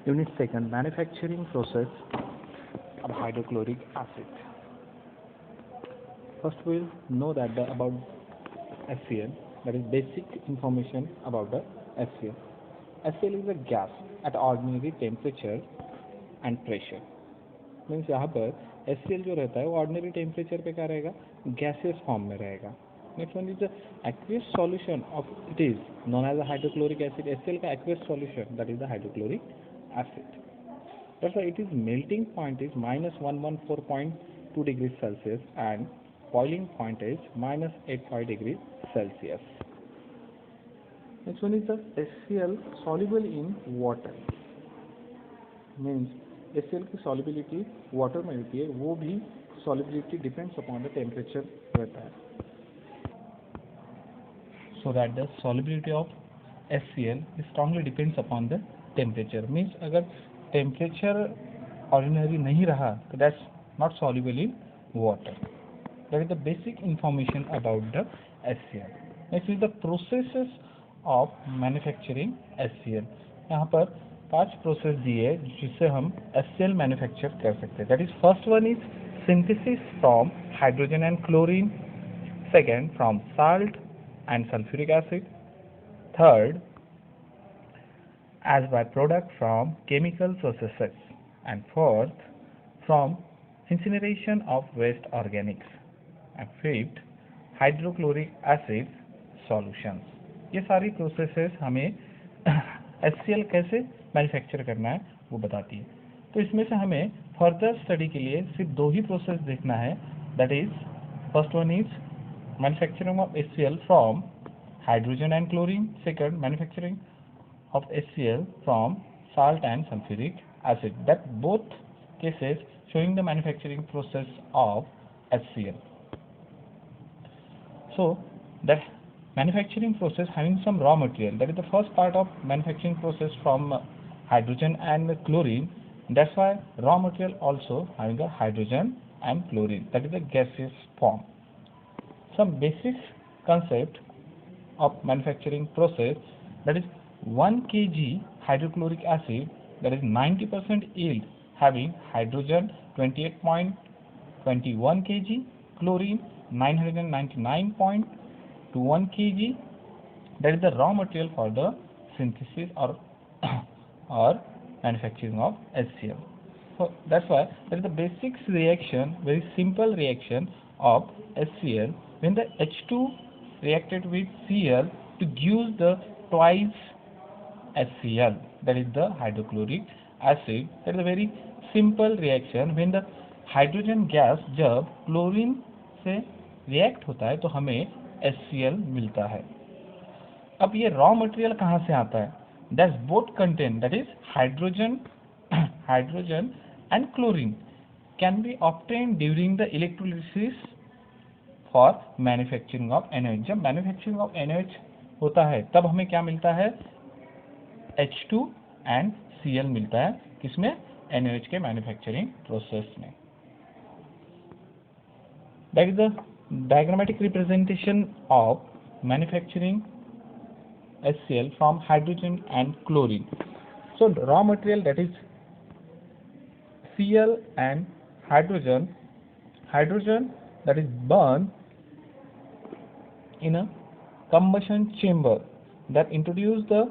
Unit 2nd, manufacturing process of hydrochloric acid. First we'll know that about HCl, that is basic information about the HCl. HCl is a gas at ordinary temperature and pressure. Means यहाँ पर HCl जो रहता है वो ordinary temperature पे क्या रहेगा, gaseous form में रहेगा. Next one is the aqueous solution of it is known as a hydrochloric acid. HCl का aqueous solution that is the hydrochloric acid. That's why it is melting point is minus 114.2 degrees Celsius and boiling point is minus 85 degrees Celsius. Next one is the HCl soluble in water. Means HCl की solubility water में होती है, वो भी solubility depends upon the temperature रहता है. So that the solubility of HCl strongly depends upon the temperature. Means अगर temperature ordinary नहीं रहा तो that's not soluble in water. That is the basic information about the HCl. Next is the processes of manufacturing HCl. यहाँ पर 5 process दिए जिससे हम HCl manufacture कर सकते हैं. That is first one is synthesis from hydrogen and chlorine. Second from salt and sulfuric acid. Third as byproduct from chemical processes, and fourth from incineration of waste organics, and fifth hydrochloric acid solutions. ये सारी processes हमें HCl कैसे manufacture करना है वो बताती है. तो इसमें से हमें फर्दर स्टडी के लिए सिर्फ 2 ही प्रोसेस देखना है. That is first one is manufacturing of HCl from hydrogen and chlorine. Second manufacturing of HCl from salt and sulfuric acid. That both cases showing the manufacturing process of HCl. So that manufacturing process having some raw material, that is the first part of manufacturing process from hydrogen and chlorine. That's why raw material also having a hydrogen and chlorine, that is the gaseous form. Some basic concept of manufacturing process, that is 1 kg hydrochloric acid, that is 90% yield having hydrogen 28.21 kg, chlorine 999.21 kg. That is the raw material for the synthesis or or manufacturing of HCl. So that's why that is the basic reaction, very simple reaction of HCl when the H2 reacted with Cl to give the twice HCl, that is the hydrochloric acid. That is a very simple reaction. when the hydrogen gas जब chlorine से react होता है तो हमें HCl मिलता है. अब ये रॉ मटेरियल कहाँ से आता है? That's both contain, that is hydrogen and chlorine can be obtain during the electrolysis for manufacturing of NaOH. जब मैन्युफैक्चरिंग ऑफ NaOH होता है तब हमें क्या मिलता है? H2 एंड Cl मिलता है. किसमें? NaOH के मैन्युफैक्चरिंग प्रोसेस में. That is the diagrammatic representation of manufacturing HCl from hydrogen and chlorine. So raw material, that is Cl and hydrogen that is burned in a combustion chamber that introduce the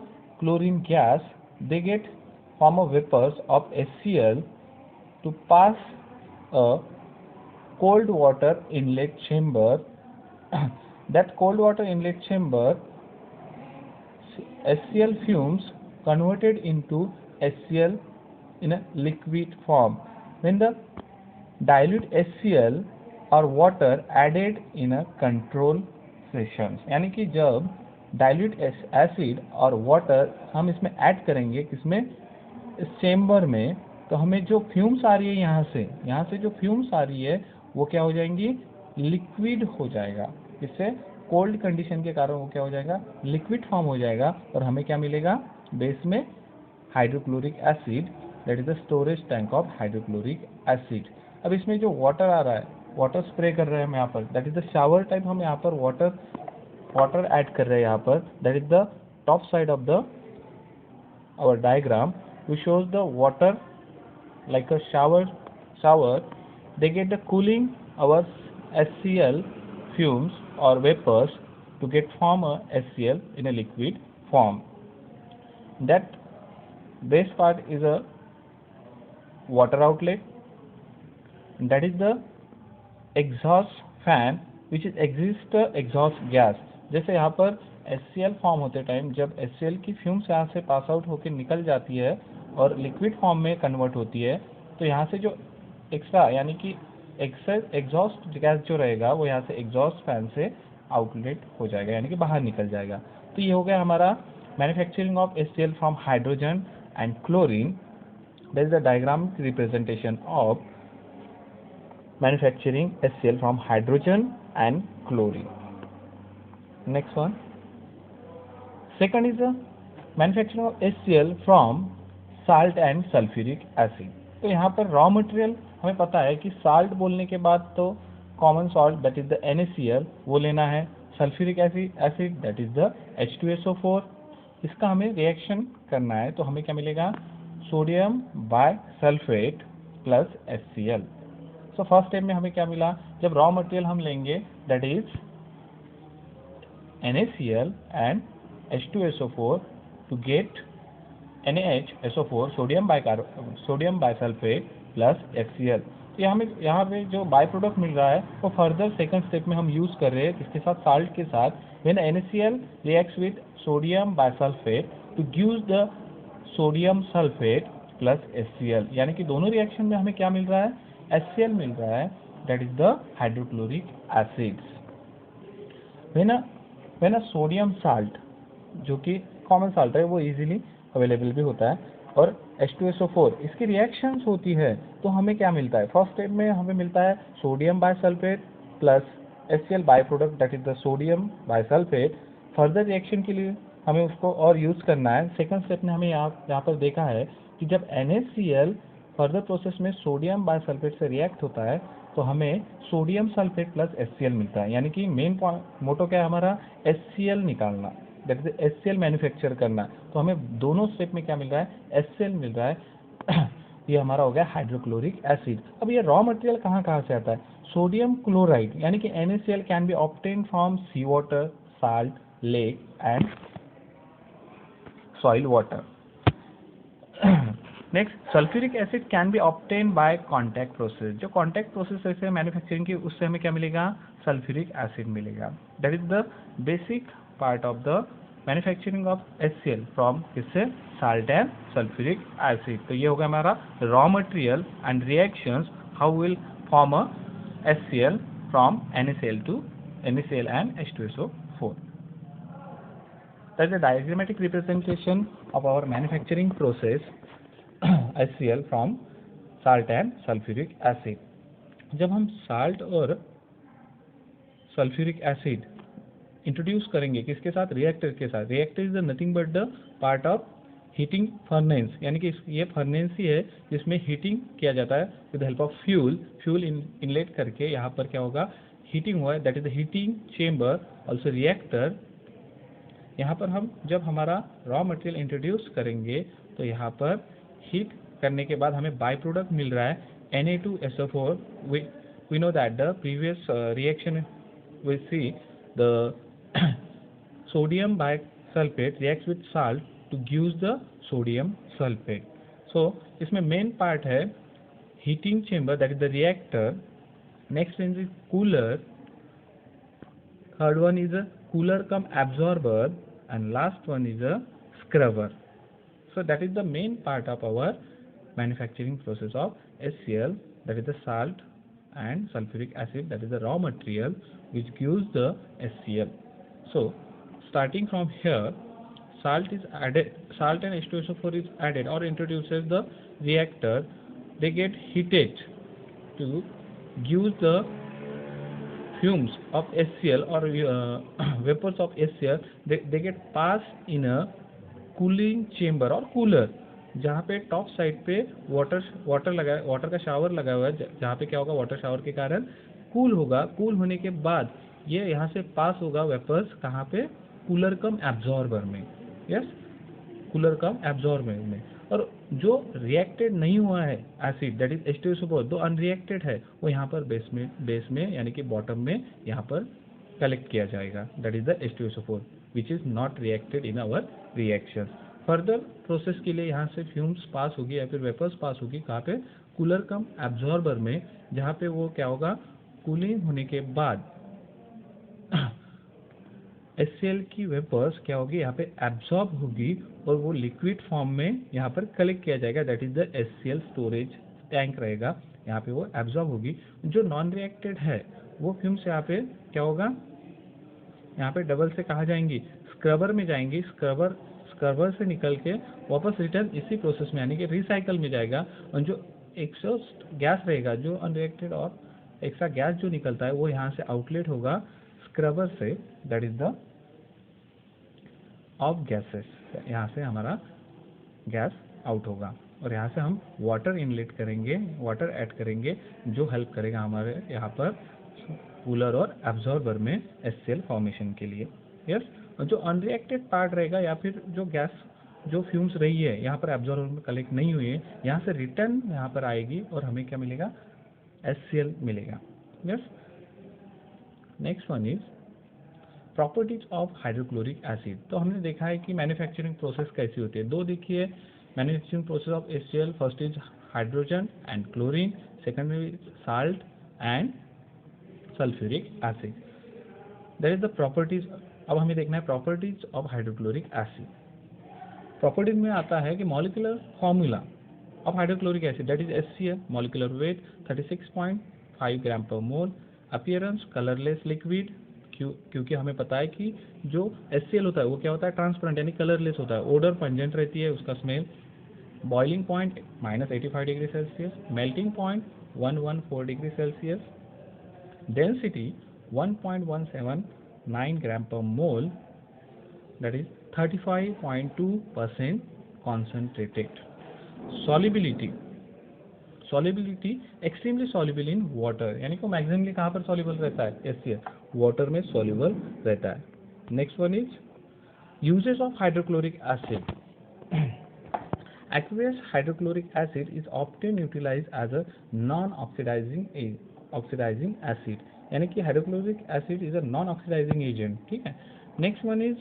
chlorine gas. They get form of vapors of HCl to pass a cold water inlet chamber. That cold water inlet chamber, HCl fumes converted into HCl in a liquid form. When the dilute HCl or water added in a control sessions, यानी कि जब dilute acid और water हम इसमें add करेंगे किसमें? इस chamber में, तो हमें जो फ्यूम्स आ रही है यहाँ से जो फ्यूम्स आ रही है वो क्या हो जाएंगी? लिक्विड हो जाएगा. इससे कोल्ड कंडीशन के कारण वो क्या हो जाएगा? लिक्विड फॉर्म हो जाएगा. और हमें क्या मिलेगा? बेस में hydrochloric acid, that is the storage tank of hydrochloric acid. अब इसमें जो वाटर आ रहा है, वाटर स्प्रे कर रहे हैं हम यहाँ पर, that is the shower type. हम यहाँ पर वाटर ऐड कर रहे हैं यहाँ पर. That is the top side of the our diagram. which shows the water like a shower, they get the cooling our HCl fumes or vapors to get form a HCl in a liquid form. That base part is a water outlet, that is the exhaust fan which is exist exhaust gas. जैसे यहाँ पर HCl form होते time जब HCl की fumes यहाँ से pass out होकर निकल जाती है और लिक्विड फॉर्म में कन्वर्ट होती है, तो यहाँ से जो एक्स्ट्रा यानी कि एग्जॉस्ट गैस जो रहेगा वो यहाँ से एग्जॉस्ट फैन से आउटलेट हो जाएगा यानी कि बाहर निकल जाएगा। तो ये हो गया हमारा manufacturing of HCl from hydrogen and chlorine. That is the diagram representation of manufacturing HCl from hydrogen and chlorine. Next one. Second is the manufacturing of HCl from salt and sulfuric acid. तो यहाँ पर raw material हमें पता है कि salt बोलने के बाद तो common salt that is the NaCl वो लेना है, sulphuric acid that is the H2SO4। इसका हमें रिएक्शन करना है तो हमें क्या मिलेगा, sodium bisulphate plus HCl। तो फर्स्ट स्टेप में हमें क्या मिला, जब रॉ मटेरियल हम लेंगे that is NaCl and H2SO4 to get NaHSO4 sodium bisulphate plus HCl। तो यहाँ पे जो बाय प्रोडक्ट मिल रहा है वो फर्दर सेकंड स्टेप में हम यूज कर रहे हैं इसके साथ साल्ट के साथ। When NaCl reacts with sodium bisulphate to gives the sodium sulphate plus HCl, यानी कि दोनों रिएक्शन में हमें क्या मिल रहा है, HCl मिल रहा है that is the hydrochloric acids. When a sodium salt जो कि कॉमन साल्ट है वो इजीली अवेलेबल भी होता है और H2SO4 इसकी रिएक्शंस होती है तो हमें क्या मिलता है, फर्स्ट स्टेप में हमें मिलता है sodium bisulphate plus HCl by product that is the sodium bisulphate. Further reaction के लिए हमें उसको और यूज करना है। सेकंड स्टेप में हमें यहाँ पर देखा है कि जब NaCl फर्दर प्रोसेस में सोडियम बाय सल्फेट से रिएक्ट होता है तो हमें सोडियम सल्फेट प्लस HCl मिलता है, यानी कि मेन मोटो क्या है हमारा, HCl निकालना, दैट इज HCl मैन्युफैक्चर करना। तो हमें दोनों स्टेप में क्या मिल रहा है, HCl मिल रहा है। ये हमारा हो गया हाइड्रोक्लोरिक एसिड। अब ये रॉ मटेरियल कहाँ कहाँ से आता है, सोडियम क्लोराइड यानी कि NaCl can be obtain from sea water, salt, lake and soil water. Next, sulphuric acid can be obtain by contact process. जो कॉन्टैक्ट प्रोसेस से मैन्युफैक्चरिंग की उससे हमें क्या मिलेगा, सल्फ्यूरिक एसिड मिलेगा। That is the basic part of the manufacturing of HCl from किससे, salt and sulphuric acid. तो ये होगा हमारा raw material and reactions how will form a HCl from NaCl and H2SO4. That is the diagrammatic representation of our manufacturing process HCl from salt and sulfuric acid. जब हम salt और sulphuric acid introduce करेंगे किसके साथ, reactor के साथ। Reactor is the nothing but the part of heating furnace, यानी कि ये फर्नेस ही है जिसमें हीटिंग किया जाता है with help of fuel inlet करके। यहाँ पर क्या होगा, हीटिंग हुआ है, that is the heating chamber also reactor. यहाँ पर हम जब हमारा रॉ मटेरियल इंट्रोड्यूस करेंगे तो यहाँ पर हीट करने के बाद हमें बाय प्रोडक्ट मिल रहा है Na2SO4। we know that the previous reaction we see the sodium bisulfate reacts with salt to gives the sodium sulfate. So इसमें मेन पार्ट है heating chamber that is the reactor. Next one is cooler. Third one is a cooler cum absorber and last one is a scrubber. So that is the main part of our manufacturing process of HCl, that is the salt and sulfuric acid, that is the raw material which gives the HCl. So starting from here, salt and H2SO4 is added or introduces the reactor. They get heated to give the fumes of HCl or vapors of HCl. They get passed in a cooling chamber और cooler, जहाँ पे top side पे water का shower लगा हुआ है, जहाँ पे क्या होगा, वाटर शावर के कारण कूल होगा। कूल होने के बाद ये यहाँ से पास होगा वेपर्स कहाँ पे, कूलर कम एब्जॉर्बर में। यस, कूलर कम एब्जॉर्बर में। और जो रिएक्टेड नहीं हुआ है एसिड दैट इज H2SO4, दो अनरिएक्टेड है, वो यहाँ पर बेस में यानी कि बॉटम में यहाँ पर कलेक्ट किया जाएगा, that is the H2SO4 which is not reacted in our reaction. Further process के लिए यहाँ से फ्यूम्स पास होगी या फिर वेपर्स पास होगी, कहाँ पे, कूलर कम एब्जॉर्बर में, जहाँ पे वो क्या होगा, कूलिंग होने के बाद HCl की वेपर्स क्या होगी, यहाँ पे एब्जॉर्ब होगी और वो लिक्विड फॉर्म में यहाँ पर कलेक्ट किया जाएगा, that is the HCl storage tank रहेगा, यहाँ पे वो एब्जॉर्ब होगी। जो नॉन रिएक्टेड है वो फ्यूम्स यहाँ पे क्या होगा, यहाँ पे डबल से कहाँ जाएंगी, स्क्रबर में जाएंगी, स्क्रबर से निकल के वापस रिटर्न इसी प्रोसेस में यानी कि रिसाइकल में जाएगा, और जो एक्सॉस्ट गैस रहेगा, जो अनरिएक्टेड और एक्स्ट्रा गैस जो निकलता है वो यहाँ से आउटलेट होगा स्क्रबर से, that is the of gases, यहाँ से हमारा गैस आउट होगा और यहाँ से हम वाटर इनलेट करेंगे, वाटर ऐड करेंगे, जो हेल्प करेगा हमारे यहाँ पर कूलर और एब्जॉर्बर में HCl फॉर्मेशन के लिए। यस, और जो अनरिएक्टेड पार्ट रहेगा या फिर जो गैस जो फ्यूम्स रही है यहाँ पर एब्जॉर्बर में कलेक्ट नहीं हुई है, यहाँ से रिटर्न यहाँ पर आएगी और हमें क्या मिलेगा, HCl मिलेगा। Yes, next one is properties of hydrochloric acid. तो हमने देखा है कि मैन्युफैक्चरिंग प्रोसेस कैसी होती है, दो देखिए manufacturing process of HCl, first is hydrogen and chlorine, second is salt and sulphuric acid, that is the properties. अब हमें देखना है properties of hydrochloric acid. Properties में आता है कि molecular formula of hydrochloric acid that is HCl, molecular weight 36.5 ग्राम पर मोल, appearance colourless liquid, क्योंकि हमें पता है कि जो HCl होता है वो क्या होता है, ट्रांसपेरेंट यानी कलरलेस होता है, ओडर पंजेंट रहती है उसका smell, boiling point -85 degree Celsius, melting point 114 degree Celsius, density 1.179 gram per mole, that is 35.2% concentrated. Solubility extremely soluble in water, यानी कि मैक्सिमली कहाँ पर soluble रहता है, HCl वाटर में soluble रहता है। Next one is uses of hydrochloric acid. Aqueous hydrochloric acid is often utilized as a non-oxidizing acid, यानी कि hydrochloric acid is a non oxidizing agent. ठीक है, next one is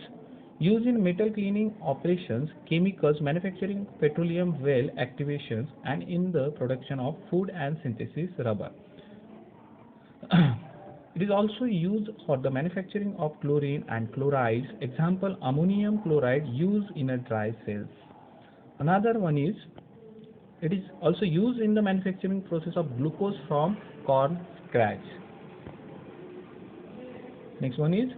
use in metal cleaning operations, chemicals, manufacturing petroleum well activations and in the production of food and synthesis rubber. It is also used for the manufacturing of chlorine and chlorides, example ammonium chloride used in a dry cells. Another one is it is also used in the manufacturing process of glucose from corn scratch. Next one is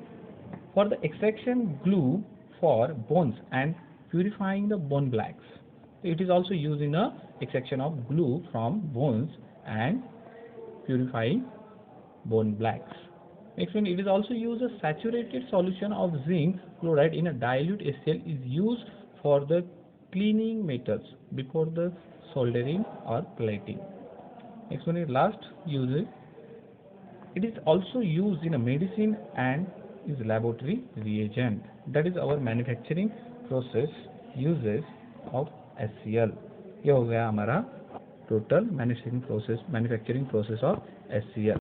for the extraction glue for bones and purifying the bone blacks. It is also used in the extraction of glue from bones and purifying bone blacks. Next one, it is also used a saturated solution of zinc chloride in a dilute HCl is used for the cleaning methods before the soldering or plating. Next one is last use. It is also used in a medicine and is laboratory reagent. That is our manufacturing process uses of HCl. ये हो गया हमारा total manufacturing process of HCl।